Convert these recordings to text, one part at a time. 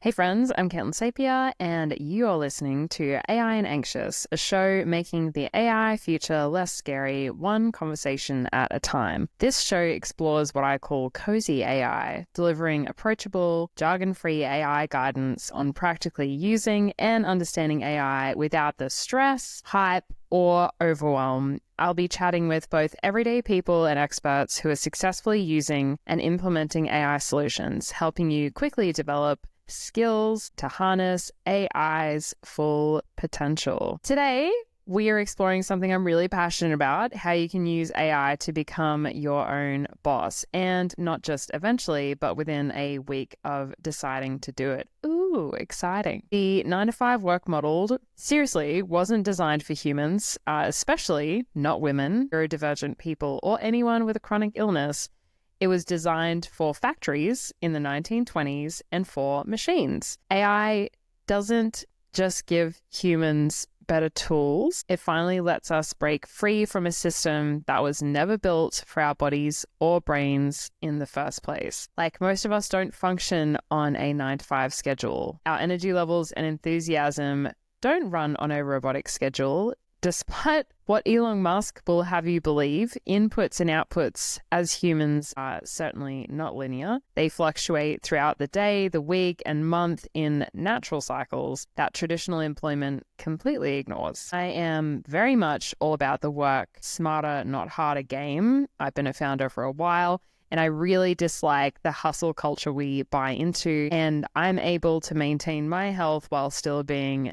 Hey friends, I'm Caitlin Sapir, and you are listening to AI and Anxious, a show making the AI future less scary, one conversation at a time. This show explores what I call cozy AI, delivering approachable, jargon-free AI guidance on practically using and understanding AI without the stress, hype, or overwhelm. I'll be chatting with both everyday people and experts who are successfully using and implementing AI solutions, helping you quickly develop skills to harness AI's full potential. Today, we are exploring something I'm really passionate about, how you can use AI to become your own boss, and not just eventually, but within a week of deciding to do it. Ooh, exciting. The 9-to-5 work model seriously wasn't designed for humans, especially not women, neurodivergent people, or anyone with a chronic illness. It was designed for factories in the 1920s and for machines. AI doesn't just give humans better tools. It finally lets us break free from a system that was never built for our bodies or brains in the first place. Like, most of us don't function on a 9-to-5 schedule. Our energy levels and enthusiasm don't run on a robotic schedule. Despite what Elon Musk will have you believe, inputs and outputs as humans are certainly not linear. They fluctuate throughout the day, the week, and month in natural cycles that traditional employment completely ignores. I am very much all about the work smarter, not harder game. I've been a founder for a while, and I really dislike the hustle culture we buy into, and I'm able to maintain my health while still being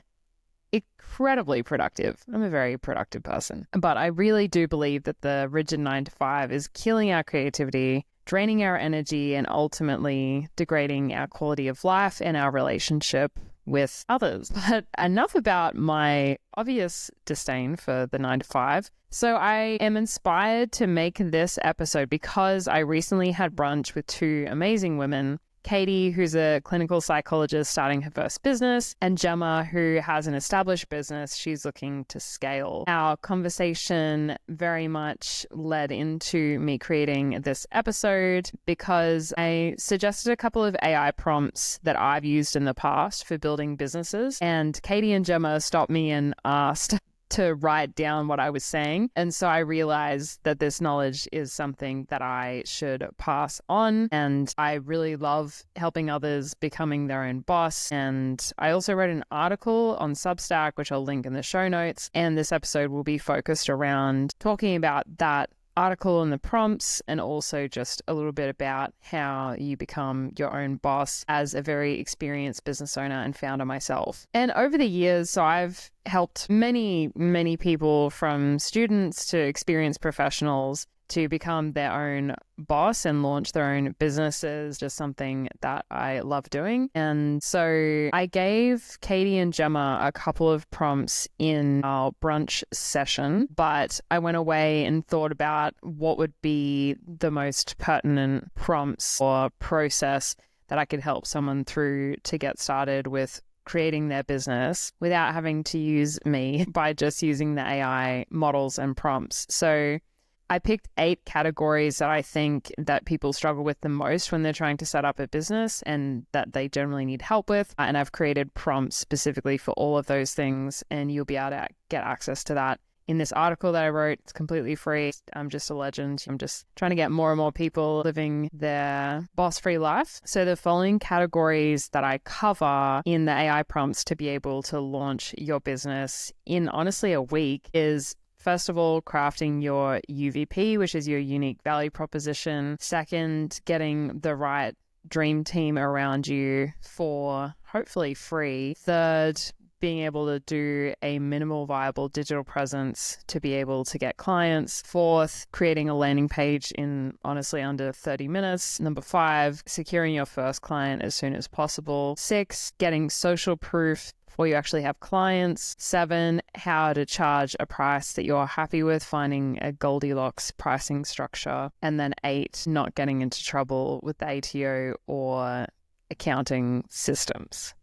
incredibly productive. I'm a very productive person. But I really do believe that the rigid 9-to-5 is killing our creativity, draining our energy, and ultimately degrading our quality of life and our relationship with others. But enough about my obvious disdain for the 9-to-5. So I am inspired to make this episode because I recently had brunch with two amazing women, Katie, who's a clinical psychologist starting her first business, and Gemma, who has an established business she's looking to scale. Our conversation very much led into me creating this episode because I suggested a couple of AI prompts that I've used in the past for building businesses, and Katie and Gemma stopped me and asked to write down what I was saying. And so I realized that this knowledge is something that I should pass on. And I really love helping others becoming their own boss. And I also wrote an article on Substack, which I'll link in the show notes. And this episode will be focused around talking about that article and the prompts, and also just a little bit about how you become your own boss as a very experienced business owner and founder myself. And over the years, so I've helped many people, from students to experienced professionals, to become their own boss and launch their own businesses, just something that I love doing. And so I gave Katie and Gemma a couple of prompts in our brunch session, but I went away and thought about what would be the most pertinent prompts or process that I could help someone through to get started with creating their business without having to use me, by just using the AI models and prompts. So I picked 8 categories that I think that people struggle with the most when they're trying to set up a business and that they generally need help with. And I've created prompts specifically for all of those things, and you'll be able to get access to that in this article that I wrote. It's completely free. I'm just a legend. I'm just trying to get more and more people living their boss-free life. So the following categories that I cover in the AI prompts to be able to launch your business in honestly a week is, first of all, crafting your UVP, which is your unique value proposition. Second, getting the right dream team around you for hopefully free. Third, being able to do a minimal viable digital presence to be able to get clients. Fourth, creating a landing page in honestly under 30 minutes. Number 5, securing your first client as soon as possible. 6, getting social proof before you actually have clients. 7, how to charge a price that you're happy with, finding a Goldilocks pricing structure. And then 8, not getting into trouble with the ATO or accounting systems.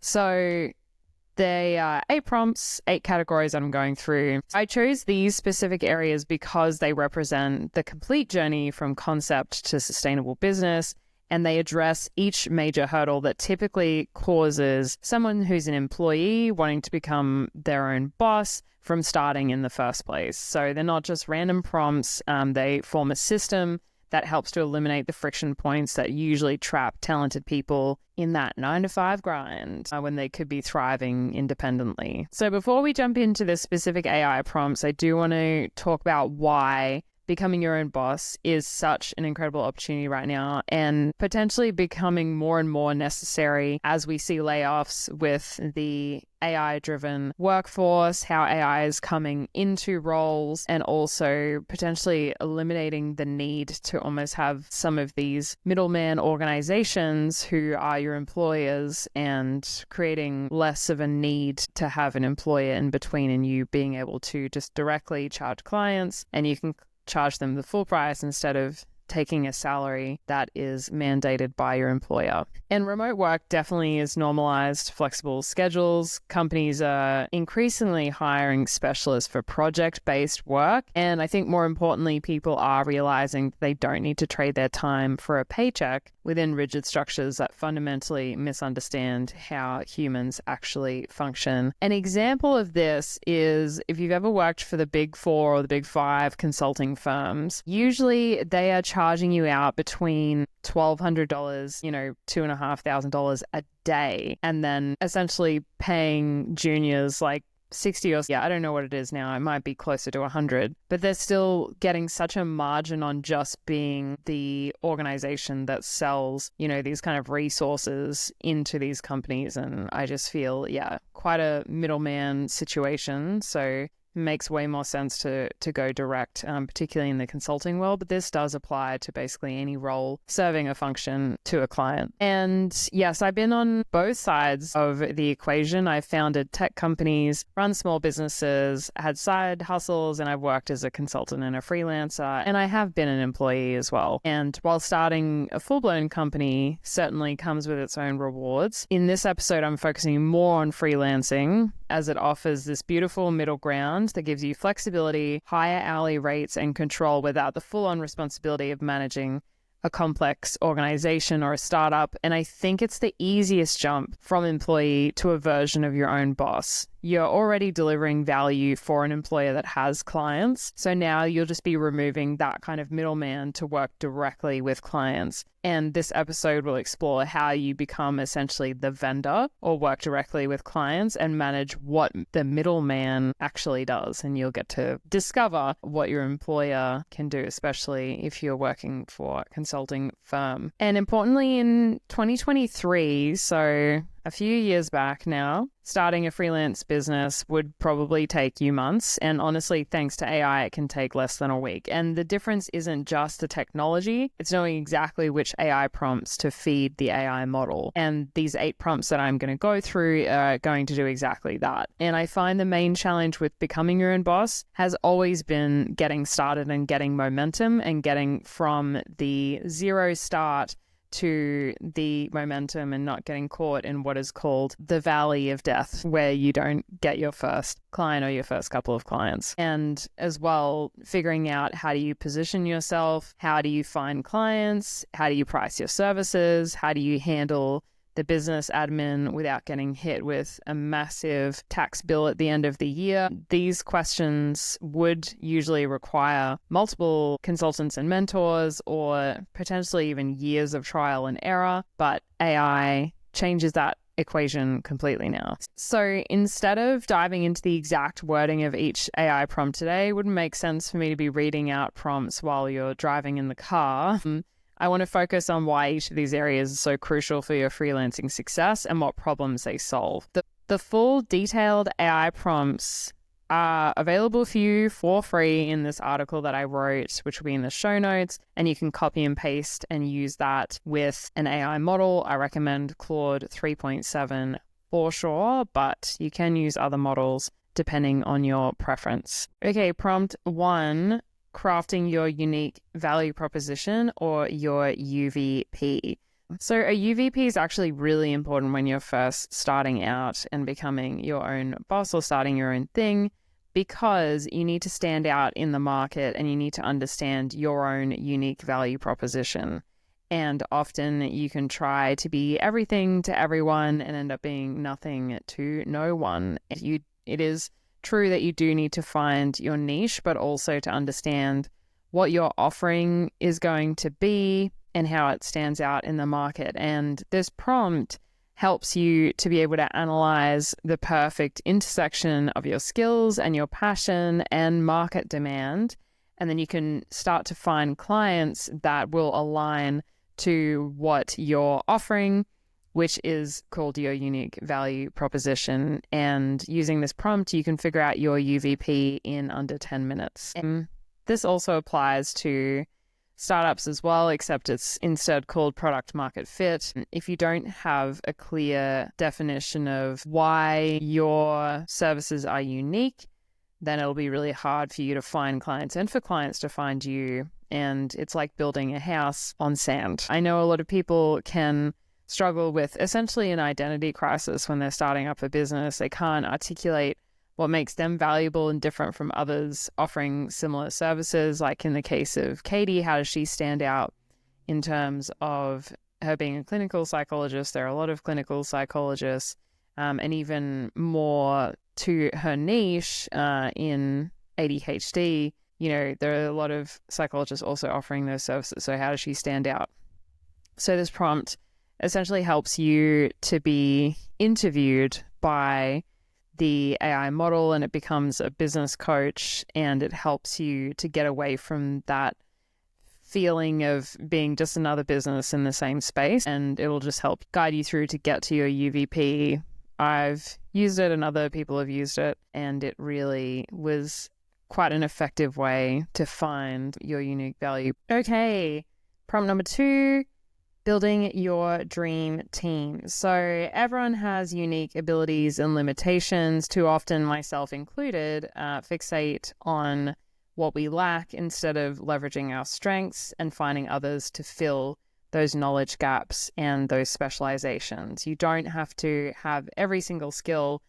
So they are 8 prompts, 8 categories I'm going through. I chose these specific areas because they represent the complete journey from concept to sustainable business, and they address each major hurdle that typically causes someone who's an employee wanting to become their own boss from starting in the first place. So they're not just random prompts, they form a system that helps to eliminate the friction points that usually trap talented people in that 9-to-5 grind when they could be thriving independently. So before we jump into the specific AI prompts, I do want to talk about why becoming your own boss is such an incredible opportunity right now and potentially becoming more and more necessary as we see layoffs with the AI-driven workforce, how AI is coming into roles, and also potentially eliminating the need to almost have some of these middleman organizations who are your employers and creating less of a need to have an employer in between and you being able to just directly charge clients, and you can charge them the full price instead of taking a salary that is mandated by your employer. And remote work definitely is normalized, flexible schedules. Companies are increasingly hiring specialists for project-based work. And I think more importantly, people are realizing they don't need to trade their time for a paycheck within rigid structures that fundamentally misunderstand how humans actually function. An example of this is if you've ever worked for the Big Four or the Big Five consulting firms, usually they are charging you out between $1,200, $2,500 a day, and then essentially paying juniors like 60 or I don't know what it is now. It might be closer to 100, but they're still getting such a margin on just being the organization that sells, these kind of resources into these companies. And I just feel, quite a middleman situation. So makes way more sense to go direct, particularly in the consulting world. But this does apply to basically any role serving a function to a client. And yes, I've been on both sides of the equation. I've founded tech companies, run small businesses, had side hustles, and I've worked as a consultant and a freelancer. And I have been an employee as well. And while starting a full-blown company certainly comes with its own rewards, in this episode, I'm focusing more on freelancing as it offers this beautiful middle ground that gives you flexibility, higher hourly rates, and control without the full-on responsibility of managing a complex organization or a startup. And I think it's the easiest jump from employee to a version of your own boss. You're already delivering value for an employer that has clients. So now you'll just be removing that kind of middleman to work directly with clients. And this episode will explore how you become essentially the vendor or work directly with clients and manage what the middleman actually does. And you'll get to discover what your employer can do, especially if you're working for a consulting firm. And importantly, in 2023, so a few years back now, starting a freelance business would probably take you months. And honestly, thanks to AI, it can take less than a week. And the difference isn't just the technology, it's knowing exactly which AI prompts to feed the AI model. And these 8 prompts that I'm going to go through are going to do exactly that. And I find the main challenge with becoming your own boss has always been getting started and getting momentum and getting from the zero start to the momentum and not getting caught in what is called the valley of death, where you don't get your first client or your first couple of clients. And as well, figuring out how do you position yourself, how do you find clients, how do you price your services, how do you handle the business admin without getting hit with a massive tax bill at the end of the year. These questions would usually require multiple consultants and mentors or potentially even years of trial and error, but AI changes that equation completely now. So instead of diving into the exact wording of each AI prompt today, it wouldn't make sense for me to be reading out prompts while you're driving in the car. I want to focus on why each of these areas is so crucial for your freelancing success and what problems they solve. The full detailed AI prompts are available for you for free in this article that I wrote, which will be in the show notes, and you can copy and paste and use that with an AI model. I recommend Claude 3.7 for sure, but you can use other models depending on your preference. Okay, prompt 1. Crafting your unique value proposition or your UVP. So a UVP is actually really important when you're first starting out and becoming your own boss or starting your own thing, because you need to stand out in the market and you need to understand your own unique value proposition. And often you can try to be everything to everyone and end up being nothing to no one. It is true that you do need to find your niche, but also to understand what your offering is going to be and how it stands out in the market. And this prompt helps you to be able to analyze the perfect intersection of your skills and your passion and market demand. And then you can start to find clients that will align to what you're offering, which is called your unique value proposition. And using this prompt, you can figure out your UVP in under 10 minutes. And this also applies to startups as well, except it's instead called product market fit. If you don't have a clear definition of why your services are unique, then it'll be really hard for you to find clients and for clients to find you. And it's like building a house on sand. I know a lot of people can struggle with essentially an identity crisis when they're starting up a business. They can't articulate what makes them valuable and different from others offering similar services. Like in the case of Katie, how does she stand out in terms of her being a clinical psychologist? There are a lot of clinical psychologists, and even more to her niche in ADHD. There are a lot of psychologists also offering those services. So how does she stand out? So this prompt essentially helps you to be interviewed by the AI model, and it becomes a business coach, and it helps you to get away from that feeling of being just another business in the same space, and it'll just help guide you through to get to your UVP. I've used it and other people have used it, and it really was quite an effective way to find your unique value. Okay, prompt number 2, building your dream team. So everyone has unique abilities and limitations. Too often, myself included, fixate on what we lack instead of leveraging our strengths and finding others to fill those knowledge gaps and those specializations. You don't have to have every single skill.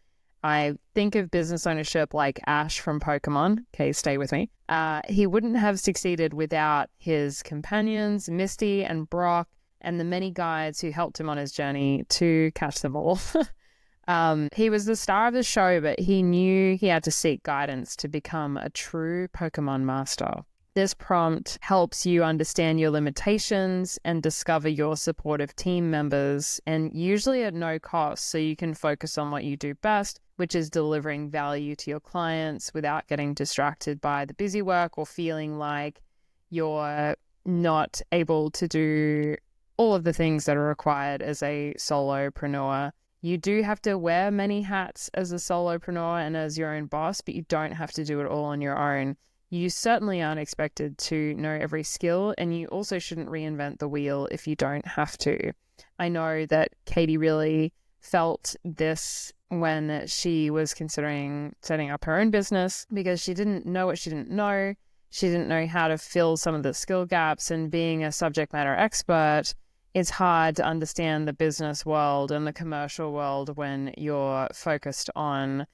I think of business ownership like Ash from Pokemon. Okay, stay with me. He wouldn't have succeeded without his companions, Misty and Brock, and the many guides who helped him on his journey to catch them all. He was the star of the show, but he knew he had to seek guidance to become a true Pokemon master. This prompt helps you understand your limitations and discover your supportive team members, and usually at no cost, so you can focus on what you do best, which is delivering value to your clients without getting distracted by the busy work or feeling like you're not able to do all of the things that are required as a solopreneur. You do have to wear many hats as a solopreneur and as your own boss, but you don't have to do it all on your own. You certainly aren't expected to know every skill, and you also shouldn't reinvent the wheel if you don't have to. I know that Katie really felt this when she was considering setting up her own business, because she didn't know what she didn't know. She didn't know how to fill some of the skill gaps, and being a subject matter expert, it's hard to understand the business world and the commercial world when you're focused on,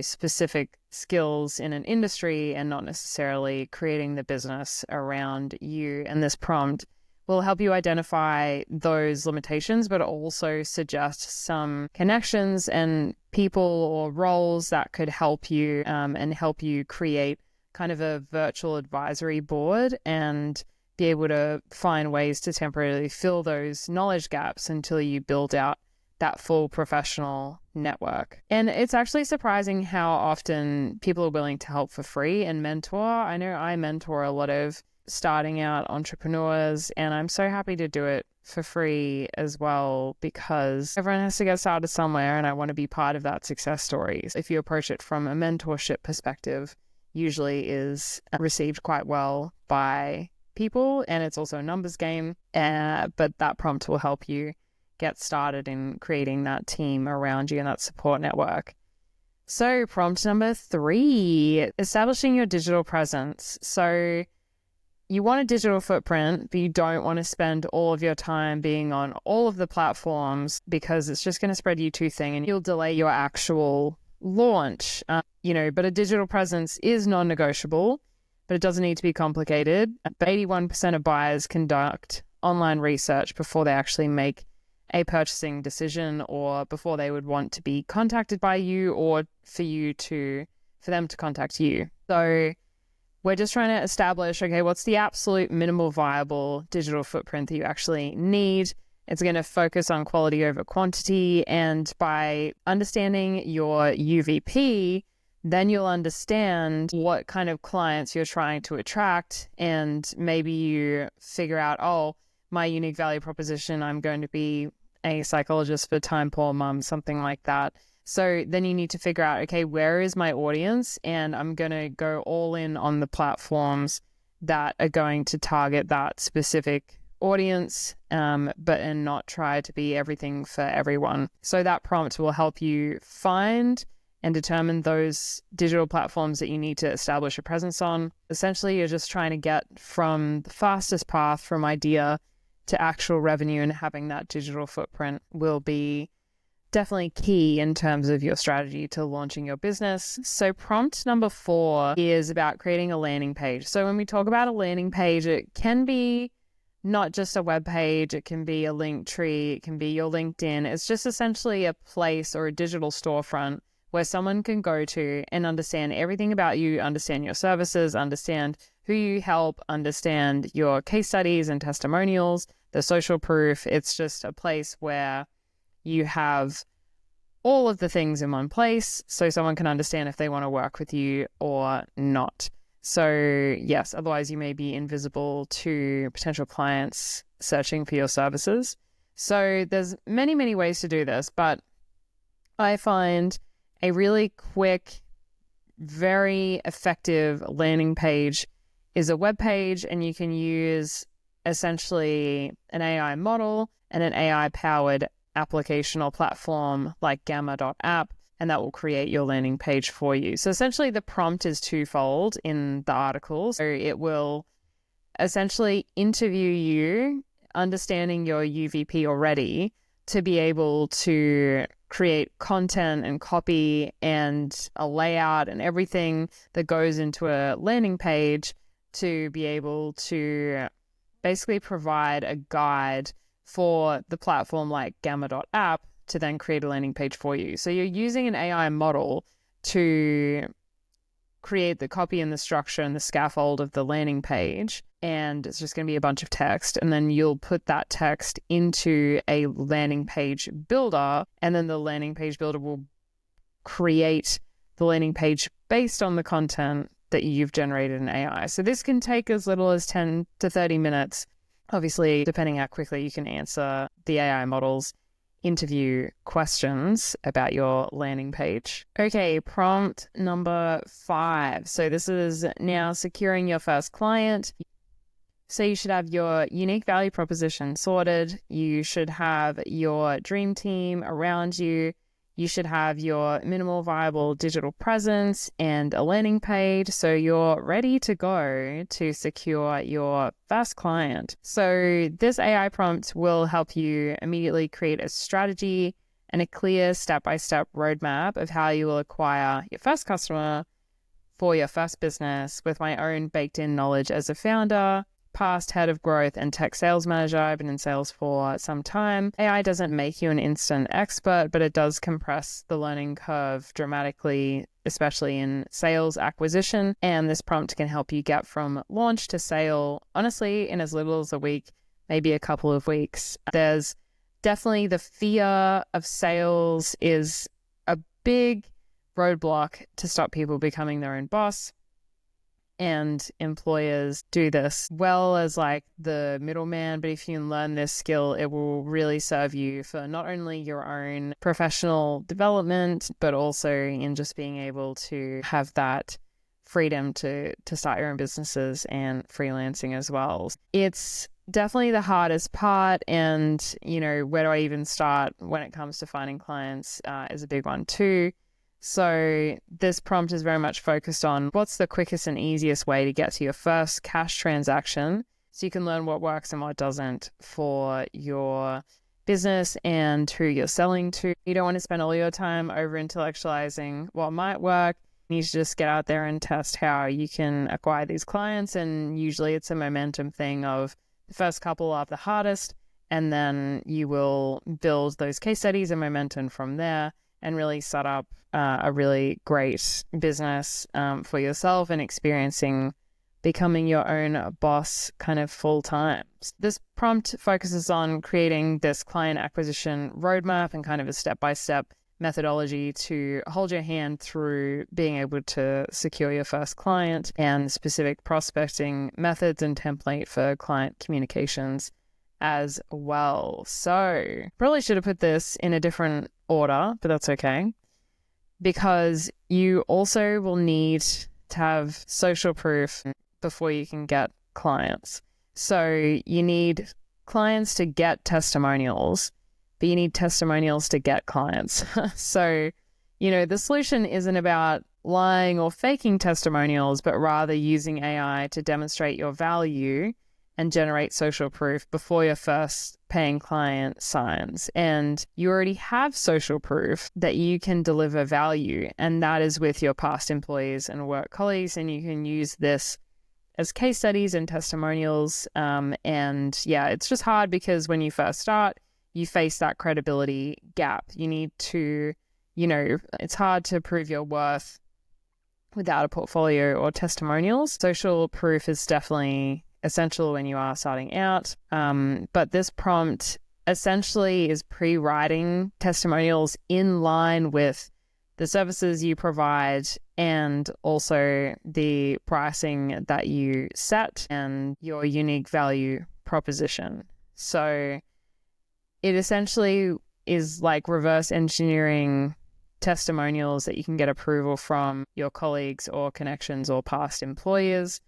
specific skills in an industry and not necessarily creating the business around you. And this prompt will help you identify those limitations, but also suggest some connections and people or roles that could help you and help you create kind of a virtual advisory board and be able to find ways to temporarily fill those knowledge gaps until you build out that full professional network. And it's actually surprising how often people are willing to help for free and mentor. I know I mentor a lot of starting out entrepreneurs, and I'm so happy to do it for free as well, because everyone has to get started somewhere, and I want to be part of that success story. If you approach it from a mentorship perspective, usually is received quite well by people, and it's also a numbers game, but that prompt will help you get started in creating that team around you and that support network. So prompt number 3, establishing your digital presence. So you want a digital footprint, but you don't want to spend all of your time being on all of the platforms, because it's just going to spread you too thin and you'll delay your actual launch. But a digital presence is non-negotiable, but it doesn't need to be complicated. 81% of buyers conduct online research before they actually make a purchasing decision, or before they would want to be contacted by you, or for them to contact you. So we're just trying to establish, okay, what's the absolute minimal viable digital footprint that you actually need? It's going to focus on quality over quantity. And by understanding your UVP, then you'll understand what kind of clients you're trying to attract. And maybe you figure out, oh, my unique value proposition, I'm going to be a psychologist for time poor moms, something like that. So then you need to figure out, okay, where is my audience? And I'm going to go all in on the platforms that are going to target that specific audience, and not try to be everything for everyone. So that prompt will help you find and determine those digital platforms that you need to establish a presence on. Essentially, you're just trying to get from the fastest path from idea to actual revenue, and having that digital footprint will be definitely key in terms of your strategy to launching your business. So prompt number 4 is about creating a landing page. So when we talk about a landing page, it can be not just a web page, it can be a link tree, it can be your LinkedIn. It's just essentially a place or a digital storefront where someone can go to and understand everything about you, understand your services, understand who you help, understand your case studies and testimonials, the social proof. It's just a place where you have all of the things in one place so someone can understand if they want to work with you or not. So yes, otherwise you may be invisible to potential clients searching for your services. So there's many, many ways to do this, but I find a really quick, very effective landing page is a web page, and you can use essentially an AI model and an AI-powered application or platform like gamma.app, and that will create your landing page for you. So essentially the prompt is twofold in the article. So it will essentially interview you, understanding your UVP already, to be able to create content and copy and a layout and everything that goes into a landing page, to be able to basically provide a guide for the platform like gamma.app to then create a landing page for you. So you're using an AI model to create the copy and the structure and the scaffold of the landing page. And it's just going to be a bunch of text. And then you'll put that text into a landing page builder. And then the landing page builder will create the landing page based on the content that you've generated in AI. So this can take as little as 10 to 30 minutes. Obviously, depending how quickly you can answer the AI model's interview questions about your landing page. Okay, prompt number 5. So this is now securing your first client. So you should have your unique value proposition sorted. You should have your dream team around you. You should have your minimal viable digital presence and a landing page, so you're ready to go to secure your first client. So this AI prompt will help you immediately create a strategy and a clear step-by-step roadmap of how you will acquire your first customer for your first business. With my own baked-in knowledge as a founder, past head of growth and tech sales manager, I've been in sales for some time. AI doesn't make you an instant expert, but it does compress the learning curve dramatically, especially in sales acquisition. And this prompt can help you get from launch to sale, honestly, in as little as a week, maybe a couple of weeks. There's definitely the fear of sales is a big roadblock to stop people becoming their own boss. And employers do this well as like the middleman, but if you can learn this skill, it will really serve you for not only your own professional development, but also in just being able to have that freedom to start your own businesses and freelancing as well. It's definitely the hardest part, and where do I even start when it comes to finding clients is a big one too. So this prompt is very much focused on what's the quickest and easiest way to get to your first cash transaction, so you can learn what works and what doesn't for your business and who you're selling to. You don't want to spend all your time over intellectualizing what might work. You need to just get out there and test how you can acquire these clients. And usually it's a momentum thing of The first couple are the hardest, and then you will build those case studies and momentum from there and really set up a really great business for yourself and becoming your own boss kind of full time. This prompt focuses on creating this client acquisition roadmap and kind of a step-by-step methodology to hold your hand through being able to secure your first client, and specific prospecting methods and template for client communications as well. So probably should have put this in a different order, but that's okay, because you also will need to have social proof before you can get clients. So you need clients to get testimonials, but you need testimonials to get clients. So, the solution isn't about lying or faking testimonials, but rather using AI to demonstrate your value and generate social proof before your first paying client signs. And you already have social proof that you can deliver value, and that is with your past employees and work colleagues, and you can use this as case studies and testimonials. It's just hard because when you first start, you face that credibility gap. You need to, it's hard to prove your worth without a portfolio or testimonials. Social proof is definitely essential when you are starting out. But this prompt essentially is pre-writing testimonials in line with the services you provide and also the pricing that you set and your unique value proposition. So it essentially is like reverse engineering testimonials that you can get approval from your colleagues or connections or past employers.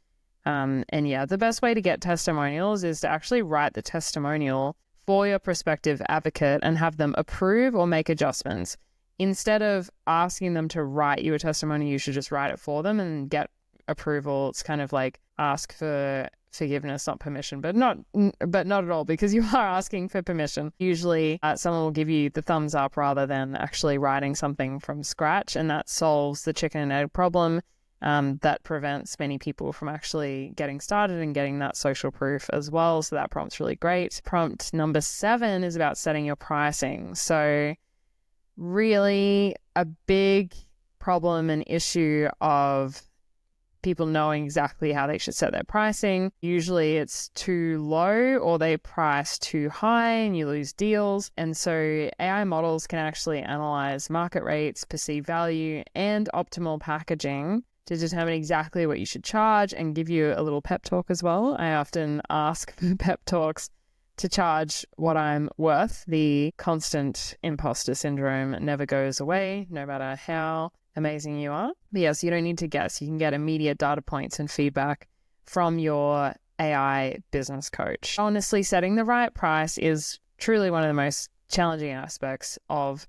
The best way to get testimonials is to actually write the testimonial for your prospective advocate and have them approve or make adjustments. Instead of asking them to write you a testimony, you should just write it for them and get approval. It's kind of like ask for forgiveness, not permission, but not at all, because you are asking for permission. Usually someone will give you the thumbs up rather than actually writing something from scratch, and that solves the chicken and egg problem that prevents many people from actually getting started and getting that social proof as well. So that prompt's really great. Prompt number 7 is about setting your pricing. So really a big problem and issue of people knowing exactly how they should set their pricing. Usually it's too low or they price too high and you lose deals. And so AI models can actually analyze market rates, perceived value, and optimal packaging to determine exactly what you should charge and give you a little pep talk as well. I often ask for pep talks to charge what I'm worth. The constant imposter syndrome never goes away, no matter how amazing you are. But yes, you don't need to guess. You can get immediate data points and feedback from your AI business coach. Honestly, setting the right price is truly one of the most challenging aspects of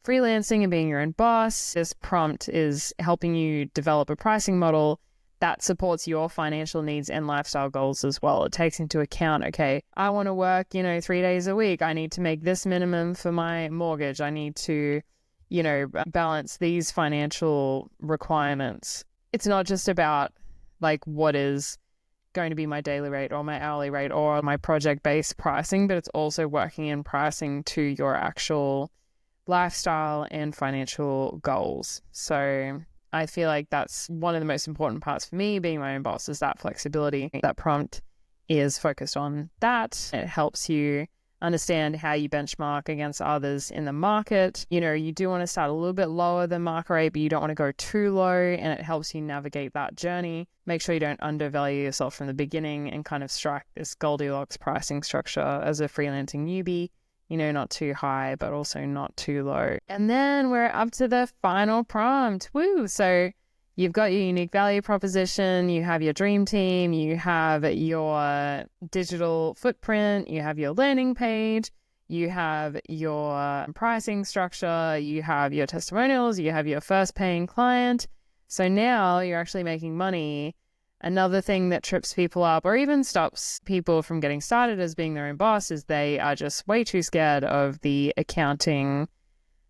freelancing and being your own boss. This prompt is helping you develop a pricing model that supports your financial needs and lifestyle goals as well. It takes into account, okay, I want to work, 3 days a week. I need to make this minimum for my mortgage. I need to, balance these financial requirements. It's not just about like what is going to be my daily rate or my hourly rate or my project-based pricing, but it's also working in pricing to your actual lifestyle and financial goals. So I feel like that's one of the most important parts for me, being my own boss, is that flexibility. That prompt is focused on that. It helps you understand how you benchmark against others in the market. You do want to start a little bit lower than market rate, but you don't want to go too low, and it helps you navigate that journey. Make sure you don't undervalue yourself from the beginning and kind of strike this Goldilocks pricing structure as a freelancing newbie. Not too high, but also not too low. And then we're up to the final prompt. Woo! So you've got your unique value proposition, you have your dream team, you have your digital footprint, you have your landing page, you have your pricing structure, you have your testimonials, you have your first paying client. So now you're actually making money. Another thing that trips people up or even stops people from getting started as being their own boss is they are just way too scared of the accounting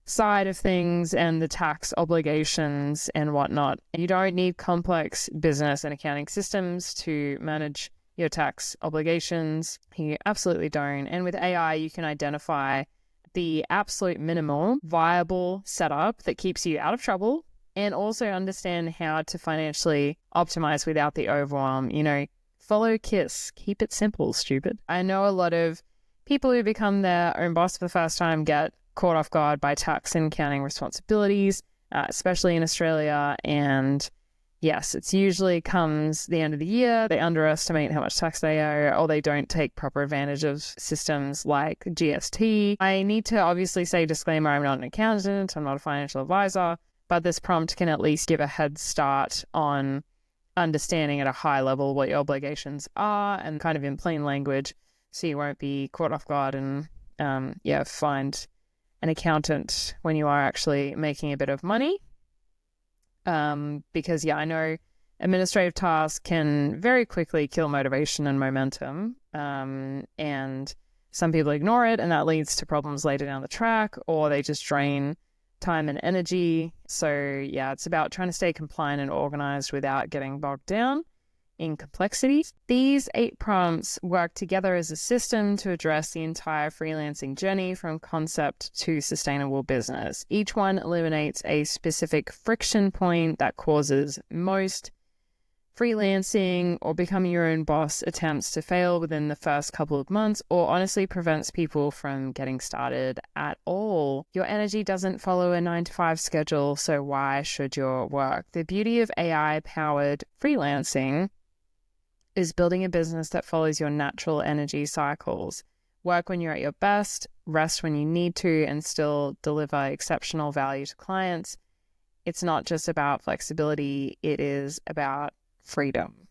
side of things and the tax obligations and whatnot. You don't need complex business and accounting systems to manage your tax obligations. You absolutely don't. And with AI, you can identify the absolute minimal viable setup that keeps you out of trouble, and also understand how to financially optimize without the overwhelm. Follow KISS. Keep it simple, stupid. I know a lot of people who become their own boss for the first time get caught off guard by tax and accounting responsibilities, especially in Australia. And yes, it's usually comes the end of the year. They underestimate how much tax they owe, or they don't take proper advantage of systems like GST. I need to obviously say disclaimer, I'm not an accountant, I'm not a financial advisor, but this prompt can at least give a head start on understanding at a high level what your obligations are, and kind of in plain language, so you won't be caught off guard and find an accountant when you are actually making a bit of money. Because I know administrative tasks can very quickly kill motivation and momentum, and some people ignore it, and that leads to problems later down the track, or they just drain time and energy. So it's about trying to stay compliant and organized without getting bogged down in complexity. These 8 prompts work together as a system to address the entire freelancing journey from concept to sustainable business. Each one eliminates a specific friction point that causes most freelancing or becoming your own boss attempts to fail within the first couple of months, or honestly prevents people from getting started at all. Your energy doesn't follow a 9-to-5 schedule, so why should your work? The beauty of AI-powered freelancing is building a business that follows your natural energy cycles. Work when you're at your best, rest when you need to, and still deliver exceptional value to clients. It's not just about flexibility, it is about freedom.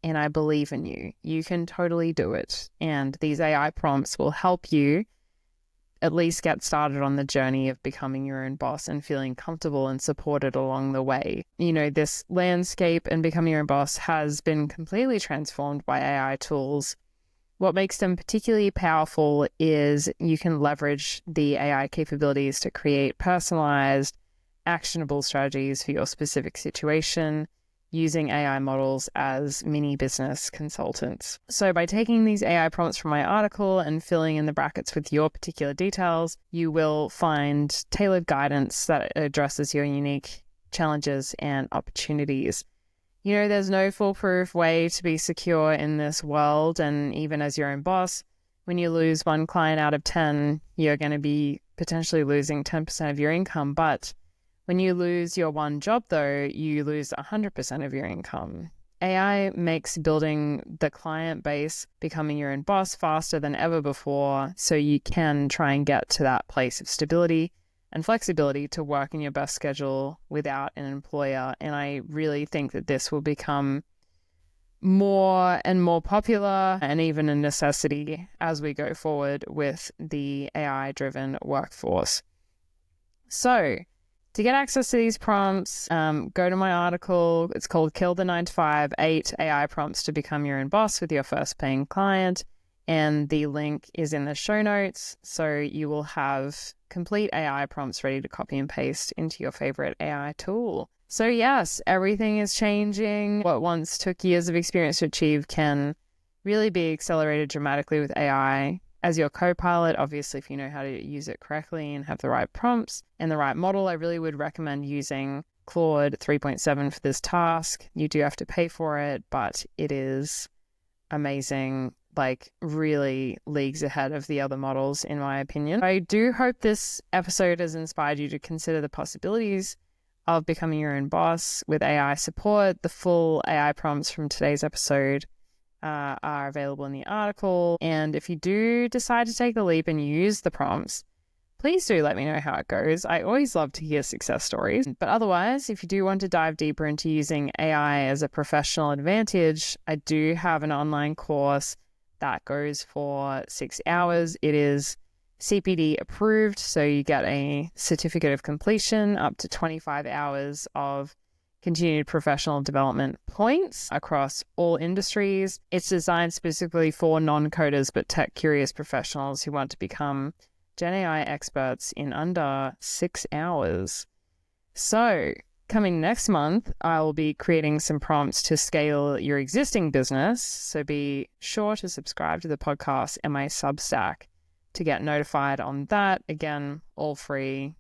And I believe in you. You can totally do it. And these AI prompts will help you at least get started on the journey of becoming your own boss and feeling comfortable and supported along the way. This landscape and becoming your own boss has been completely transformed by AI tools. What makes them particularly powerful is you can leverage the AI capabilities to create personalized, actionable strategies for your specific situation, using AI models as mini business consultants. So by taking these AI prompts from my article and filling in the brackets with your particular details, you will find tailored guidance that addresses your unique challenges and opportunities. There's no foolproof way to be secure in this world, and even as your own boss, when you lose one client out of 10, you're going to be potentially losing 10% of your income. But when you lose your one job, though, you lose 100% of your income. AI makes building the client base, becoming your own boss, faster than ever before, so you can try and get to that place of stability and flexibility to work in your best schedule without an employer. And I really think that this will become more and more popular, and even a necessity as we go forward with the AI-driven workforce. So, to get access to these prompts, go to my article. It's called Kill the 9-to-5, 8 AI Prompts to Become Your Own Boss with Your First Paying Client. And the link is in the show notes. So you will have complete AI prompts ready to copy and paste into your favorite AI tool. So yes, everything is changing. What once took years of experience to achieve can really be accelerated dramatically with AI as your co-pilot. Obviously, if you know how to use it correctly and have the right prompts and the right model, I really would recommend using Claude 3.7 for this task. You do have to pay for it, but it is amazing, really leagues ahead of the other models, in my opinion. I do hope this episode has inspired you to consider the possibilities of becoming your own boss with AI support. The full AI prompts from today's episode are available in the article. And if you do decide to take the leap and use the prompts, please do let me know how it goes. I always love to hear success stories. But otherwise, if you do want to dive deeper into using AI as a professional advantage, I do have an online course that goes for 6 hours. It is CPD approved, so you get a certificate of completion, up to 25 hours of continued professional development points across all industries. It's designed specifically for non-coders but tech-curious professionals who want to become Gen AI experts in under 6 hours. So Coming next month, I will be creating some prompts to scale your existing business. So be sure to subscribe to the podcast and my Substack to get notified on that. Again, all free.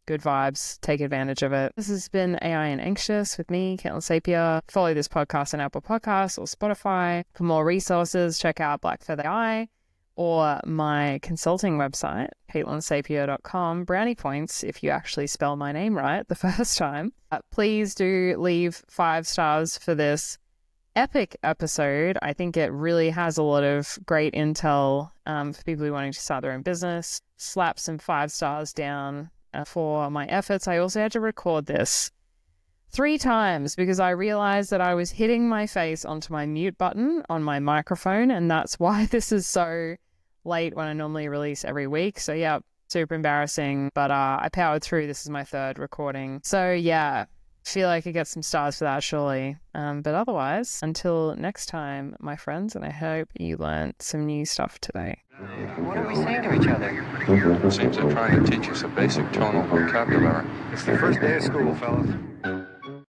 Good vibes. Take advantage of it. This has been AI and Anxious with me, Caitlin Sapir. Follow this podcast on Apple Podcasts or Spotify. For more resources, check out Black Feather AI or my consulting website, CaitlinSapir.com. Brownie points if you actually spell my name right the first time. Please do leave 5 stars for this epic episode. I think it really has a lot of great intel for people who are wanting to start their own business. Slap some 5 stars down for my efforts. I also had to record this 3 times because I realized that I was hitting my face onto my mute button on my microphone, and that's why this is so late when I normally release every week. So yeah, super embarrassing, but I powered through. This is my 3rd recording. So yeah, feel like I get some stars for that surely. But otherwise, until next time, my friends, and I hope you learned some new stuff today. What are we saying to each other? Seems they're trying to teach you some basic tonal vocabulary. It's the first day of school, fellas.